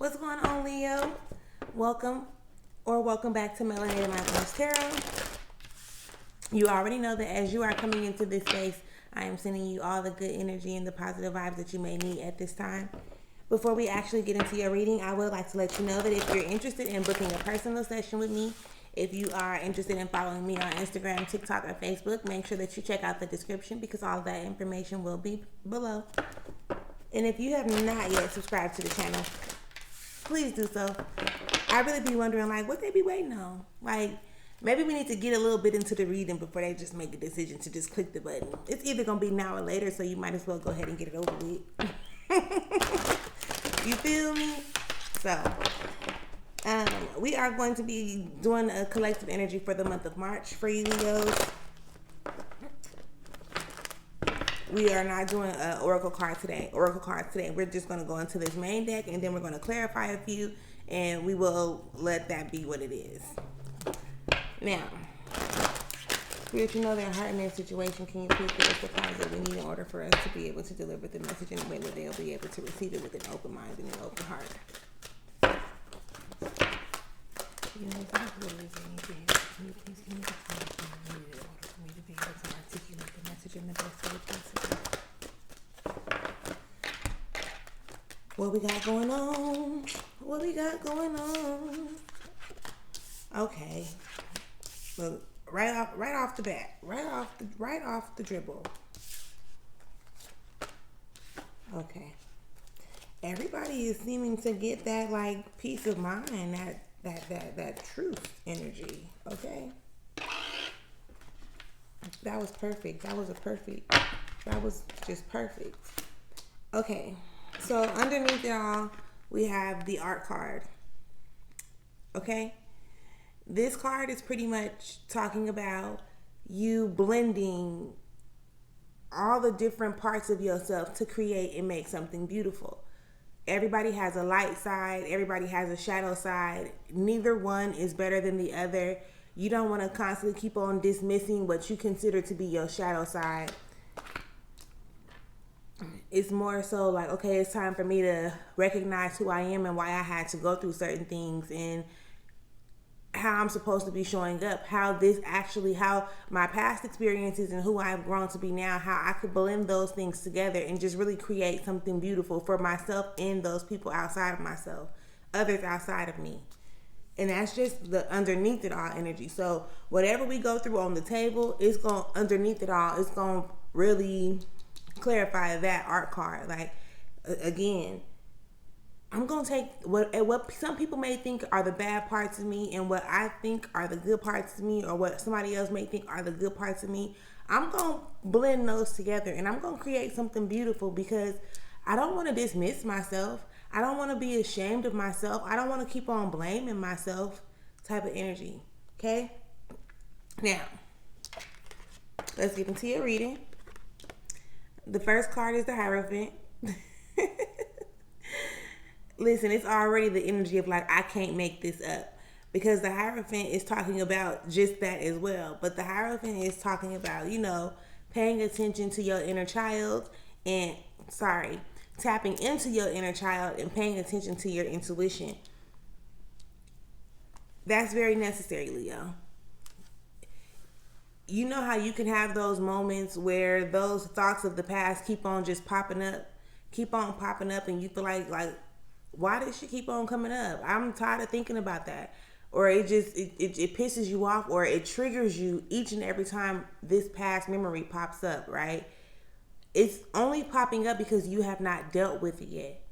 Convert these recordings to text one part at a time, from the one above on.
What's going on, Leo? Welcome back to MelanatedMindfulness Tarot. You already know that as you are coming into this space, I am sending you all the good energy and the positive vibes that you may need at this time. Before we actually get into your reading, I would like to let you know that if you're interested in booking a personal session with me, if you are interested in following me on Instagram, TikTok, or Facebook, make sure that you check out the description because all that information will be below. And if you have not yet subscribed to the channel, please do so. I really be wondering, like, what they be waiting on? Like, maybe we need to get a little bit into the reading before they just make a decision to just click the button. It's either going to be now or later, so you might as well go ahead and get it over with. You feel me? So, we are going to be doing a collective energy for the month of March for you, Leos. We are not doing an oracle cards today. We're just going to go into this main deck, and then we're going to clarify a few, and we will let that be what it is. Now, Spirit, you know their heart and their situation. Can you please give us the cards that we need in order for us to be able to deliver the message in a way where they'll be able to receive it with an open mind and an open heart? You know exactly what it is they need to hear. Can you please give me the cards that I need in order for me to be able to articulate the message in the best way possible? What we got going on? Okay. Look, right off the bat, right off the dribble. Okay. Everybody is seeming to get that like peace of mind, that truth energy. Okay. That was perfect. That was just perfect. Okay. So underneath it all, we have the art card. Okay? This card is pretty much talking about you blending all the different parts of yourself to create and make something beautiful. Everybody has a light side. Everybody has a shadow side. Neither one is better than the other. You don't want to constantly keep on dismissing what you consider to be your shadow side. It's more so like, okay, it's time for me to recognize who I am and why I had to go through certain things and how I'm supposed to be showing up, how my past experiences and who I've grown to be now, how I could blend those things together and just really create something beautiful for myself and those people outside of myself, others outside of me. And that's just the underneath it all energy. So whatever we go through on the table, underneath it all, it's going to really clarify that art card. Like, again, I'm going to take what some people may think are the bad parts of me and what I think are the good parts of me, or what somebody else may think are the good parts of me. I'm going to blend those together and I'm going to create something beautiful because I don't want to dismiss myself. I don't want to be ashamed of myself. I don't want to keep on blaming myself type of energy. Okay? Now, let's get into your reading. The first card is the Hierophant. Listen, it's already the energy of like, I can't make this up. Because the Hierophant is talking about just that as well. But the Hierophant is talking about, paying attention to your inner child and, tapping into your inner child and paying attention to your intuition. That's very necessary, Leo. You know how you can have those moments where those thoughts of the past keep on just popping up, and you feel like, why does she keep on coming up? I'm tired of thinking about that. Or it pisses you off, or it triggers you each and every time this past memory pops up, right? It's only popping up because you have not dealt with it yet.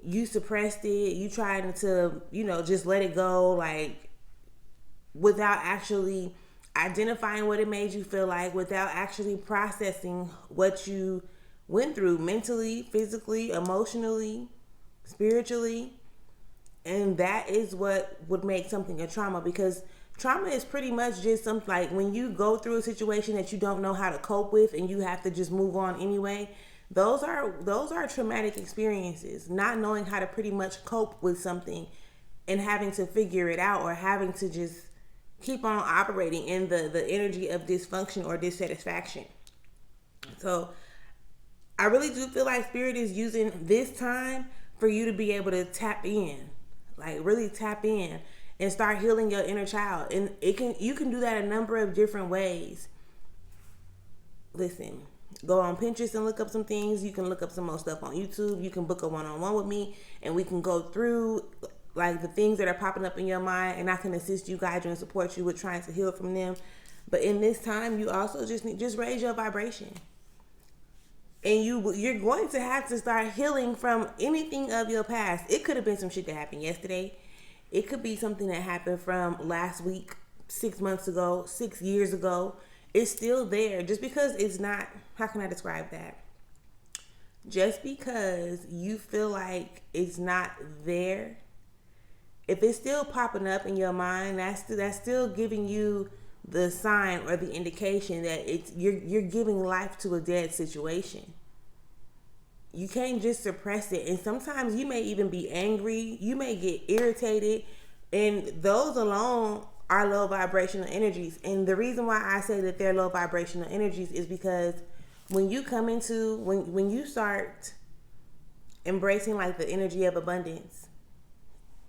You suppressed it. You tried to, just let it go, like, without actually identifying what it made you feel like, without actually processing what you went through mentally, physically, emotionally, spiritually. And that is what would make something a trauma, because trauma is pretty much just something like when you go through a situation that you don't know how to cope with and you have to just move on anyway. Those are traumatic experiences, not knowing how to pretty much cope with something and having to figure it out, or having to just keep on operating in the energy of dysfunction or dissatisfaction. So I really do feel like Spirit is using this time for you to be able to tap in, like really tap in and start healing your inner child. And you can do that a number of different ways. Listen, go on Pinterest and look up some things. You can look up some more stuff on YouTube. You can book a one-on-one with me, and we can go through like the things that are popping up in your mind, and I can assist you, guide you, and support you with trying to heal from them. But in this time, you also just raise your vibration. And you're going to have to start healing from anything of your past. It could have been some shit that happened yesterday. It could be something that happened from last week, 6 months ago, 6 years ago. It's still there. Just because it's not, how can I describe that? Just because you feel like it's not there, if it's still popping up in your mind, that's still giving you the sign or the indication that you're giving life to a dead situation. You can't just suppress it. And sometimes you may even be angry. You may get irritated. And those alone are low vibrational energies. And the reason why I say that they're low vibrational energies is because when you come into, when you start embracing like the energy of abundance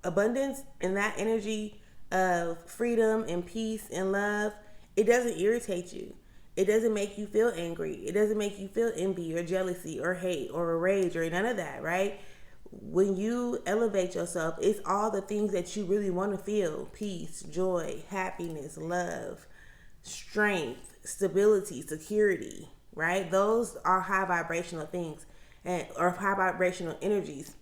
and that energy of freedom and peace and love, it doesn't irritate you. It doesn't make you feel angry. It doesn't make you feel envy or jealousy or hate or rage or none of that, right? When you elevate yourself, it's all the things that you really want to feel: peace, joy, happiness, love, strength, stability, security, right? Those are high vibrational things or high vibrational energies.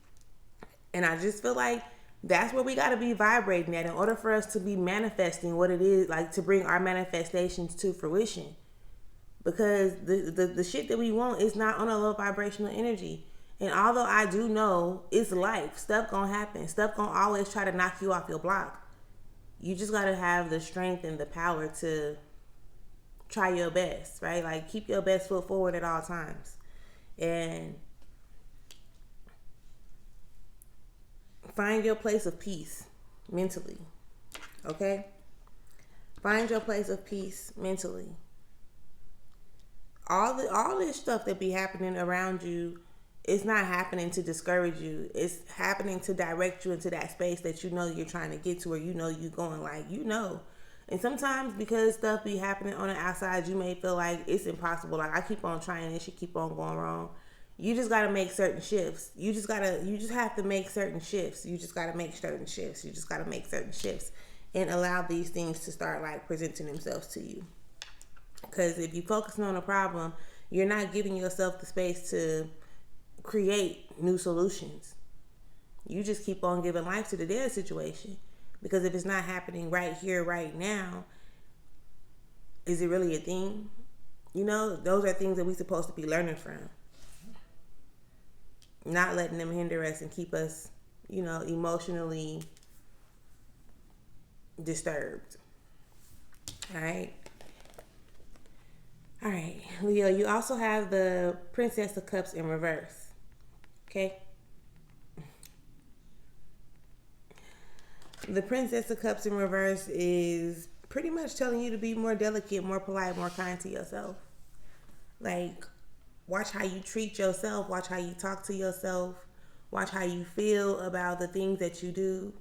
And I just feel like that's where we got to be vibrating at in order for us to be manifesting what it is, like to bring our manifestations to fruition. Because the shit that we want is not on a low vibrational energy. And although I do know it's life, stuff gonna happen. Stuff gonna always try to knock you off your block. You just gotta have the strength and the power to try your best, right? Like keep your best foot forward at all times. And find your place of peace mentally, okay? Find your place of peace mentally. All this stuff that be happening around you, it's not happening to discourage you. It's happening to direct you into that space that you know you're trying to get to, or you know you're going, like, you know. And sometimes because stuff be happening on the outside, you may feel like it's impossible. Like, I keep on trying, it should keep on going wrong. You just got to make certain shifts. You just have to make certain shifts. You just got to make certain shifts. You just got to make certain shifts and allow these things to start like presenting themselves to you. Because if you're focusing on a problem, you're not giving yourself the space to create new solutions. You just keep on giving life to the dead situation. Because if it's not happening right here, right now, is it really a thing? You know, those are things that we're supposed to be learning from. Not letting them hinder us and keep us, you know, emotionally disturbed. All right. All right, Leo, you also have the Princess of Cups in reverse. Okay? The Princess of Cups in reverse is pretty much telling you to be more delicate, more polite, more kind to yourself. Like, watch how you treat yourself. Watch how you talk to yourself. Watch how you feel about the things that you do.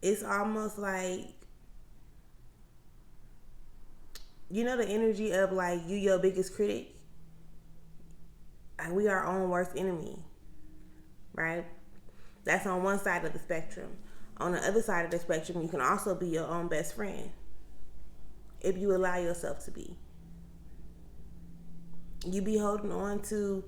It's almost like, you know, the energy of like you your biggest critic. And we are our own worst enemy, right? That's on one side of the spectrum. On the other side of the spectrum, you can also be your own best friend if you allow yourself to be. You be holding on to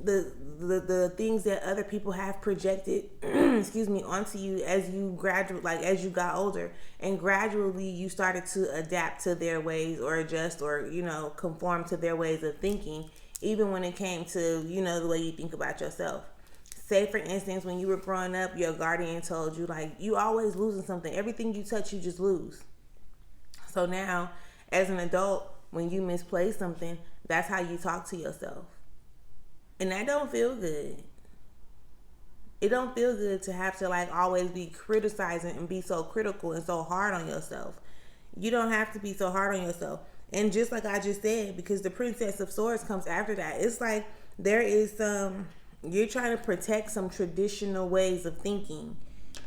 the things that other people have projected onto you as you graduate, like as you got older, and gradually you started to adapt to their ways or adjust or, you know, conform to their ways of thinking, even when it came to, you know, the way you think about yourself. Say, for instance, when you were growing up, your guardian told you, like, you always losing something. Everything you touch, you just lose. So now, as an adult, when you misplace something, that's how you talk to yourself. And that don't feel good. It don't feel good to have to like always be criticizing and be so critical and so hard on yourself. You don't have to be so hard on yourself. And just like I just said, because the Princess of Swords comes after that, it's like There is you're trying to protect some traditional ways of thinking,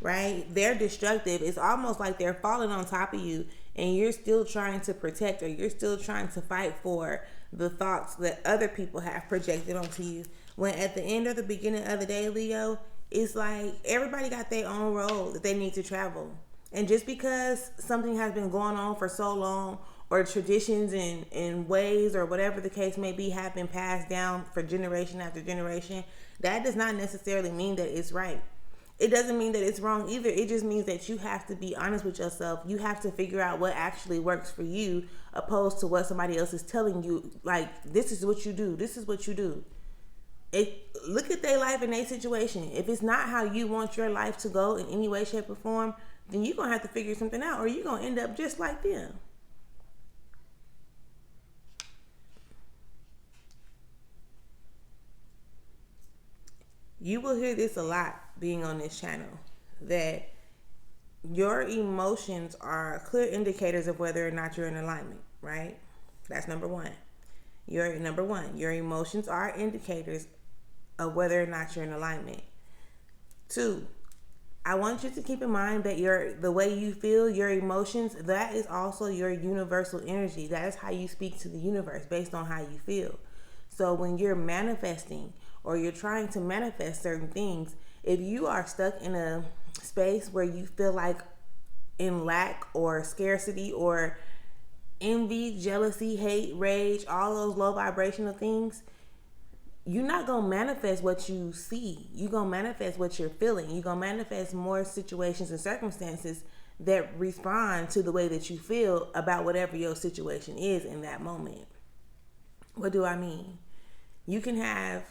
right? They're destructive. It's almost like they're falling on top of you, and you're still trying to protect, or you're still trying to fight for the thoughts that other people have projected onto you. When at the end or the beginning of the day, Leo, it's like everybody got their own road that they need to travel. And just because something has been going on for so long, or traditions and ways, or whatever the case may be, have been passed down for generation after generation, that does not necessarily mean that it's right. It doesn't mean that it's wrong either. It just means that you have to be honest with yourself. You have to figure out what actually works for you, opposed to what somebody else is telling you. Like, this is what you do. This is what you do. Look at their life and their situation. If it's not how you want your life to go in any way, shape, or form, then you're going to have to figure something out, or you're going to end up just like them. You will hear this a lot being on this channel, that your emotions are clear indicators of whether or not you're in alignment, right? That's number one. Your emotions are indicators of whether or not you're in alignment. 2, I want you to keep in mind that the way you feel, your emotions, that is also your universal energy. That is how you speak to the universe, based on how you feel. So when you're manifesting, or you're trying to manifest certain things, if you are stuck in a space where you feel like in lack or scarcity or envy, jealousy, hate, rage, all those low vibrational things, you're not going to manifest what you see. You're going to manifest what you're feeling. You're going to manifest more situations and circumstances that respond to the way that you feel about whatever your situation is in that moment. What do I mean? You can have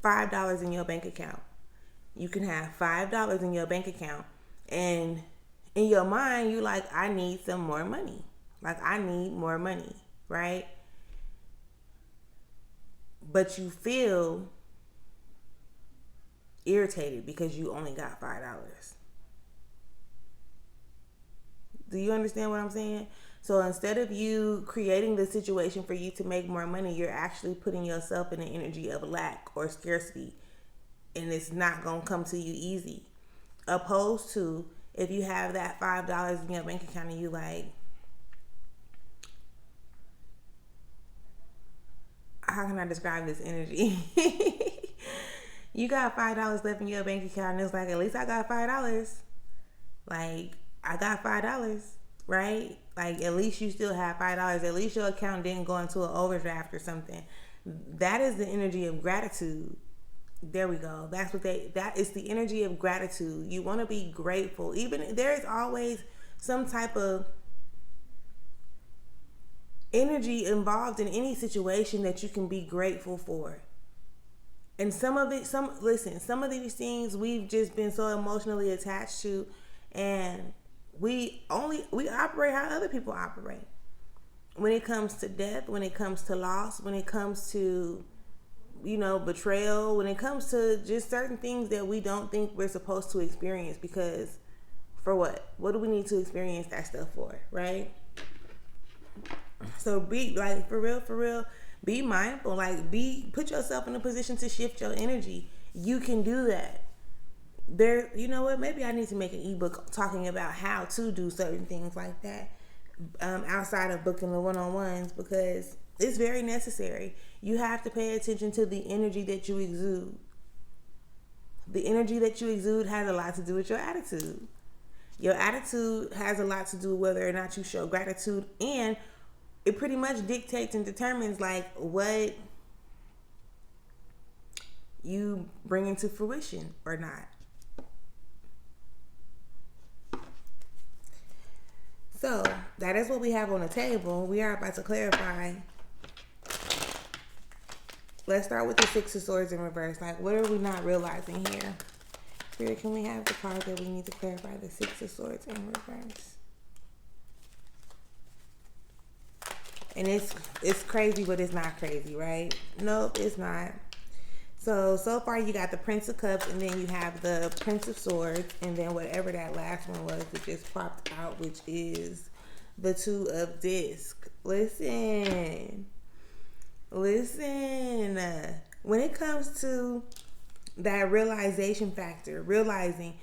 $5 in your bank account. You can have $5 in your bank account, and in your mind, you like, I need some more money. Like, I need more money, right? But you feel irritated because you only got $5. Do you understand what I'm saying? So instead of you creating the situation for you to make more money, you're actually putting yourself in an energy of lack or scarcity, and it's not going to come to you easy. Opposed to if you have that $5 in your bank account and you like, how can I describe this energy? You got $5 left in your bank account, and it's like, at least I got $5. Like, I got $5, right? Like, at least you still have $5. At least your account didn't go into an overdraft or something. That is the energy of gratitude. There we go. That is the energy of gratitude. You want to be grateful. Even there is always some type of energy involved in any situation that you can be grateful for. And some of these things we've just been so emotionally attached to, and we operate how other people operate. When it comes to death, when it comes to loss, when it comes to, betrayal, when it comes to just certain things that we don't think we're supposed to experience, because for what? What do we need to experience that stuff for, right? So be like, for real, be mindful. Like, put yourself in a position to shift your energy. You can do that. You know what? Maybe I need to make an ebook talking about how to do certain things like that, outside of booking the one-on-ones, because it's very necessary. You have to pay attention to the energy that you exude. The energy that you exude has a lot to do with your attitude. Your attitude has a lot to do with whether or not you show gratitude, and it pretty much dictates and determines like what you bring into fruition or not. So that is what we have on the table. We are about to clarify. Let's start with the Six of Swords in reverse. Like, what are we not realizing here? Spirit, can we have the card that we need to clarify? The Six of Swords in reverse. And it's crazy, but it's not crazy, right? Nope, it's not. So far you got the Prince of Cups, and then you have the Prince of Swords, and then whatever that last one was that just popped out, which is the Two of Discs. Listen. when it comes to that realization factor, realizing,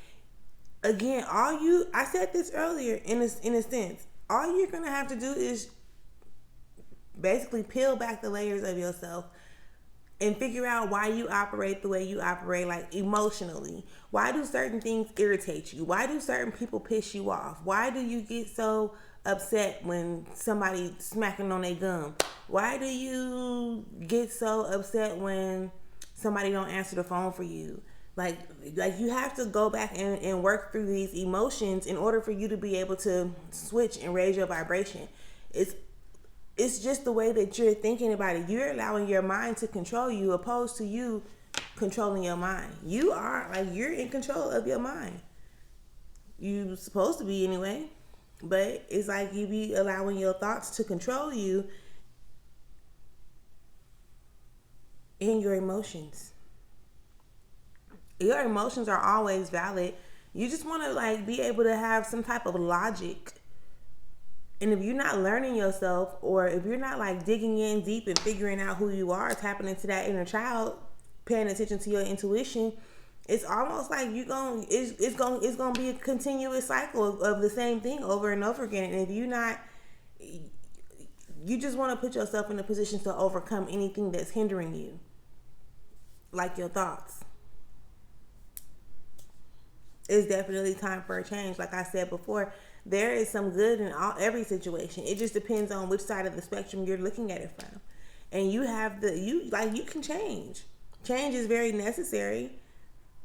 again, I said this earlier in a sense, all you're going to have to do is basically peel back the layers of yourself and figure out why you operate the way you operate, like emotionally. Why do certain things irritate you? Why do certain people piss you off? Why do you get so upset when somebody smacking on their gum? Why do you get so upset when somebody don't answer the phone for you? Like you have to go back and work through these emotions in order for you to be able to switch and raise your vibration. It's just the way that you're thinking about it. You're allowing your mind to control you opposed to you controlling your mind. You're in control of your mind. You're supposed to be anyway. But it's like you be allowing your thoughts to control you and your emotions. Your emotions are always valid. You just want to be able to have some type of logic. And if you're not learning yourself, or if you're not digging in deep and figuring out who you are, tapping into that inner child, paying attention to your intuition, it's almost like it's gonna be a continuous cycle of the same thing over and over again. And if you're not, you just want to put yourself in a position to overcome anything that's hindering you, like your thoughts. It's definitely time for a change. Like I said before, there is some good in every situation. It just depends on which side of the spectrum you're looking at it from. And you can change. Change is very necessary.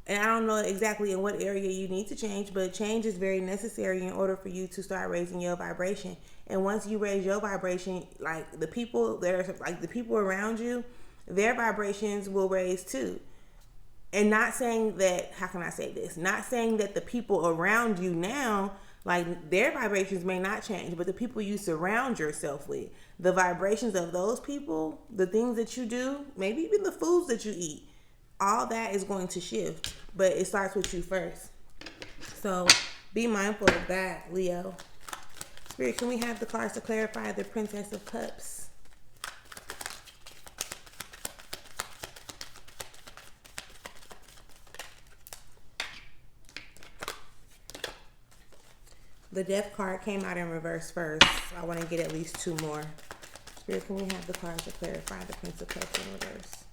And I don't know exactly in what area you need to change, but change is very necessary in order for you to start raising your vibration. And once you raise your vibration, the people around you, their vibrations will raise too. And not saying that, how can I say this? Not saying that the people around you now, their vibrations may not change, but the people you surround yourself with, the vibrations of those people, the things that you do, maybe even the foods that you eat, all that is going to shift. But it starts with you first. So be mindful of that, Leo. Spirit, can we have the cards to clarify the Princess of Cups? The Death card came out in reverse first. So I want to get at least two more. Spirit, can we have the cards to clarify the Prince of Cups in reverse?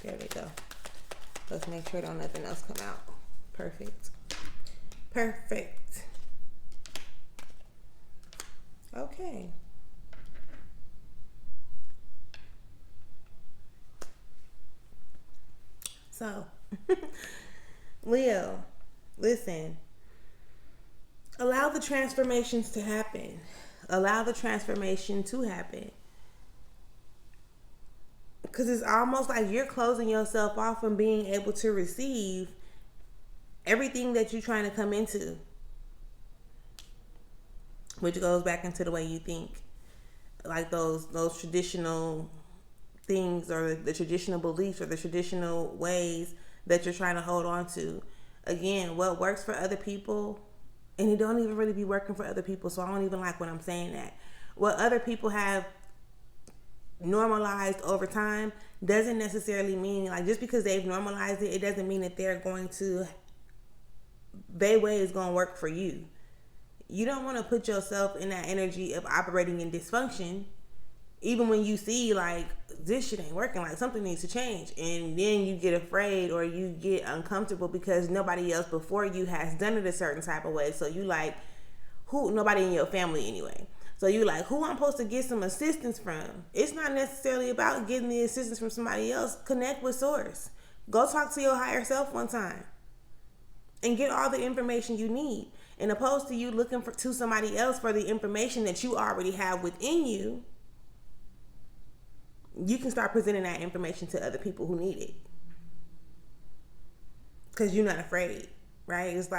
There we go. Let's make sure don't nothing else come out. Perfect. Perfect. Okay. So, Leo, listen. Allow the transformations to happen. Allow the transformation to happen. Because it's almost like you're closing yourself off from being able to receive everything that you're trying to come into. Which goes back into the way you think. Like those traditional things, or the traditional beliefs, or the traditional ways that you're trying to hold on to. Again, what works for other people, and it don't even really be working for other people, so I don't even like when I'm saying that. What other people have normalized over time doesn't necessarily mean, just because they've normalized it, it doesn't mean that their way is going to work for you. You don't want to put yourself in that energy of operating in dysfunction, even when you see this shit ain't working, something needs to change, and then you get afraid or you get uncomfortable because nobody else before you has done it a certain type of way. So you nobody in your family anyway. So you who I'm supposed to get some assistance from? It's not necessarily about getting the assistance from somebody else. Connect with Source. Go talk to your higher self one time and get all the information you need. And opposed to you looking to somebody else for the information that you already have within you, you can start presenting that information to other people who need it. Because you're not afraid, right? It's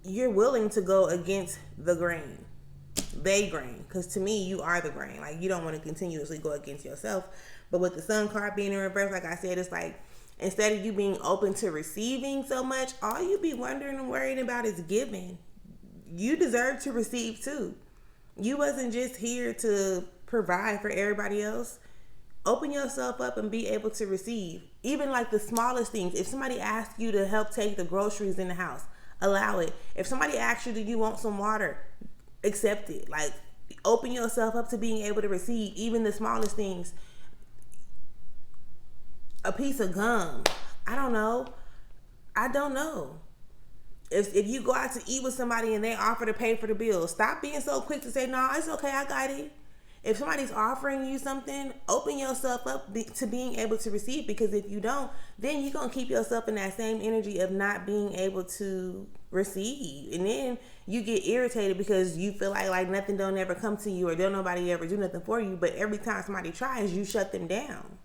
you're willing to go against the grain. Because to me, you are the grain. You don't want to continuously go against yourself. But with the Sun card being in reverse, like I said, it's instead of you being open to receiving so much, all you be wondering and worrying about is giving. You deserve to receive too. You wasn't just here to provide for everybody else, open yourself up and be able to receive. Even like the smallest things. If somebody asks you to help take the groceries in the house, allow it. If somebody asks you, do you want some water? Accept it. Like, open yourself up to being able to receive even the smallest things. A piece of gum. I don't know. If you go out to eat with somebody and they offer to pay for the bill, stop being so quick to say, no, it's okay, I got it. If somebody's offering you something, open yourself up to being able to receive, because if you don't, then you're going to keep yourself in that same energy of not being able to receive. And then you get irritated because you feel like nothing don't ever come to you, or don't nobody ever do nothing for you. But every time somebody tries, you shut them down.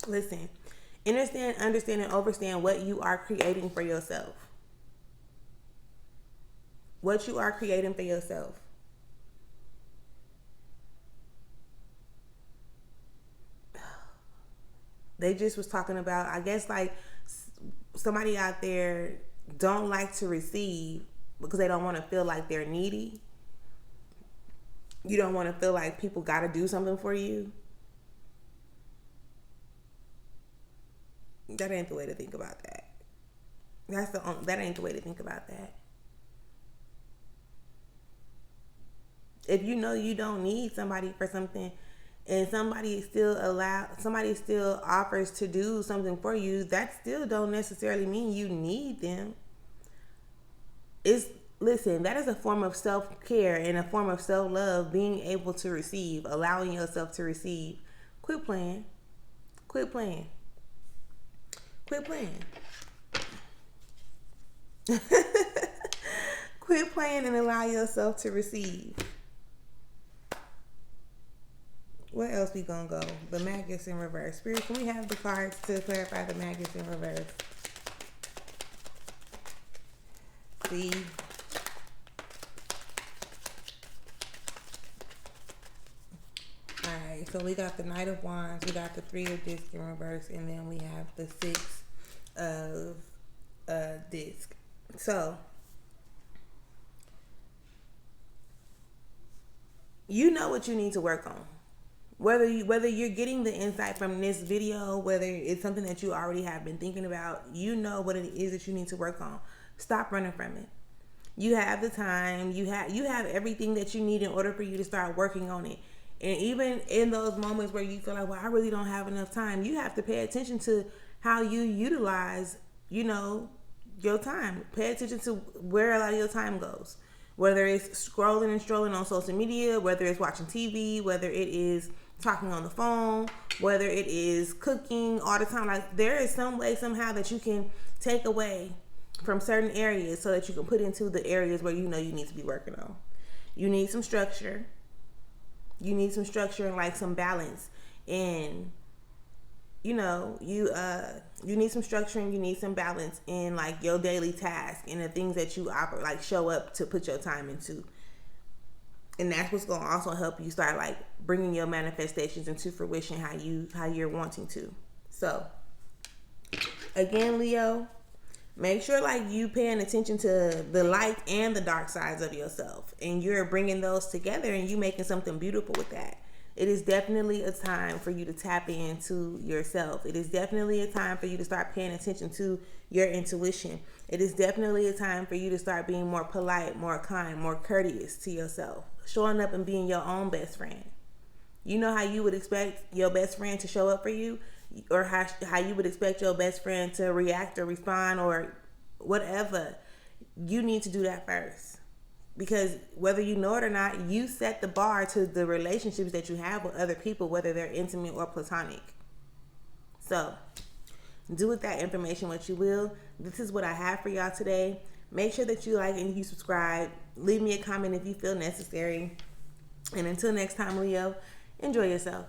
Listen, understand, and understand what you are creating for yourself. What you are creating for yourself. They just was talking about, I guess, like, somebody out there don't like to receive because they don't want to feel like they're needy. You don't want to feel like people got to do something for you. That ain't the way to think about that. That ain't the way to think about that. If you know you don't need somebody for something, and somebody still offers to do something for you, that still don't necessarily mean you need them. Listen, that is a form of self-care and a form of self-love, being able to receive, allowing yourself to receive. Quit playing. Quit playing. Quit playing. Quit playing and allow yourself to receive. What else we gonna go? The maggots in reverse. Spirit, can we have the cards to clarify the maggots in reverse? See? Alright, so we got the Knight of Wands, we got the Three of Discs in reverse, and then we have the Six of Disc. So, you know what you need to work on. Whether you're getting the insight from this video, whether it's something that you already have been thinking about, you know what it is that you need to work on. Stop running from it. You have the time. You have everything that you need in order for you to start working on it. And even in those moments where you feel like, well, I really don't have enough time, you have to pay attention to how you utilize, your time. Pay attention to where a lot of your time goes. Whether it's scrolling and strolling on social media, whether it's watching TV, whether it is talking on the phone, whether it is cooking all the time. Like, there is some way, somehow, that you can take away from certain areas so that you can put into the areas where you need to be working on. You need some structure. You need some structure and like some balance. And you need some structure and you need some balance in like your daily task and the things that you show up to put your time into. And that's what's going to also help you start like bringing your manifestations into fruition how you're wanting to. So again, Leo, make sure like you paying attention to the light and the dark sides of yourself, and you're bringing those together and you making something beautiful with that. It is definitely a time for you to tap into yourself. It is definitely a time for you to start paying attention to your intuition. It is definitely a time for you to start being more polite, more kind, more courteous to yourself. Showing up and being your own best friend. You know how you would expect your best friend to show up for you, or how you would expect your best friend to react or respond or whatever. You need to do that first. Because whether you know it or not, you set the bar to the relationships that you have with other people, whether they're intimate or platonic. So, do with that information what you will. This is what I have for y'all today. Make sure that you like and you subscribe. Leave me a comment if you feel necessary. And until next time, Leo, enjoy yourself.